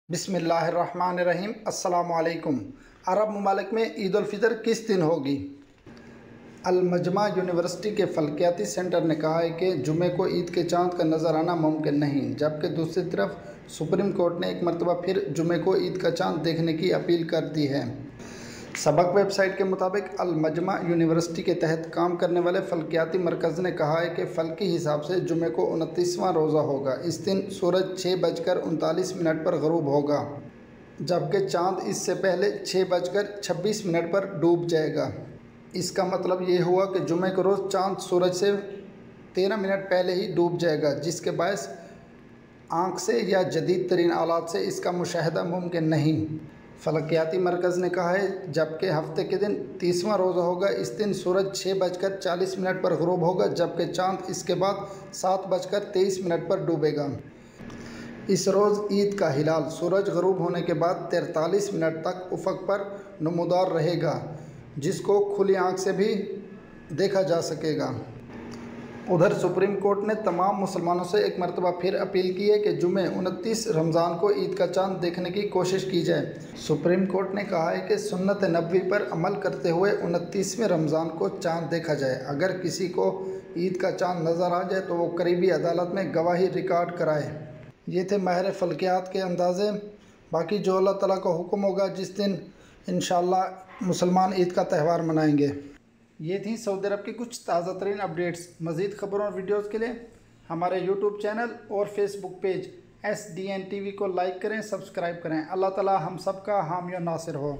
बिस्मिल्लाहिर्रहमानिर्रहीम। अस्सलामुअलैकुम। अरब ममालिक में ईद उल फितर किस दिन होगी? अल मजमा यूनिवर्सिटी के फल्कियाती सेंटर ने कहा है कि जुमे को ईद के चाँद का नज़र आना मुमकिन नहीं, जबकि दूसरी तरफ सुप्रीम कोर्ट ने एक मरतबा फिर जुमे को ईद का चाँद देखने की अपील कर दी है। सबक वेबसाइट के मुताबिक अल मजमा यूनिवर्सिटी के तहत काम करने वाले फल्कियाती मरकज़ ने कहा है कि फ़ल्की हिसाब से जुमे को 29वां रोज़ा होगा। इस दिन सूरज 6:39 पर ग़रूब होगा, जबकि चाँद इससे पहले 6:26 पर डूब जाएगा। इसका मतलब ये हुआ कि जुमे के रोज़ चाँद सूरज से 13 मिनट पहले ही डूब जाएगा, जिसके बायस आँख से या जदीद तरीन आलात से इसका मुशाहिदा मुमकिन नहीं। फलकियाती मरकज़ ने कहा है जबकि हफ्ते के दिन 30वां रोज़ा होगा। इस दिन सूरज 6:40 पर ग़रूब होगा, जबकि चाँद इसके बाद 7:23 पर डूबेगा। इस रोज़ ईद का हिलाल सूरज ग़रूब होने के बाद 43 मिनट तक उफ़क़ पर नमूदार रहेगा, जिसको खुली आँख से भी देखा जा सकेगा। उधर सुप्रीम कोर्ट ने तमाम मुसलमानों से एक मरतबा फिर अपील की है कि जुमे 29 रमज़ान को ईद का चाँद देखने की कोशिश की जाए। सुप्रीम कोर्ट ने कहा है कि सुन्नत नबवी पर अमल करते हुए 29वें रमज़ान को चाँद देखा जाए। अगर किसी को ईद का चाँद नज़र आ जाए तो वो करीबी अदालत में गवाही रिकॉर्ड कराए। ये थे माहिर फ़ल्कियात के अंदाज़े। बाकी जो अल्लाह ताला का हुक्म होगा, जिस दिन इंशाअल्लाह मुसलमान ईद का त्यौहार मनाएंगे। ये थी सऊदी अरब की कुछ ताज़ा तरीन अपडेट्स। मज़ीद ख़बरों और वीडियोज़ के लिए हमारे यूट्यूब चैनल और फेसबुक पेज SDN TV को लाइक करें, सब्सक्राइब करें। अल्लाह ताला हम सब का हामी और नासिर हो।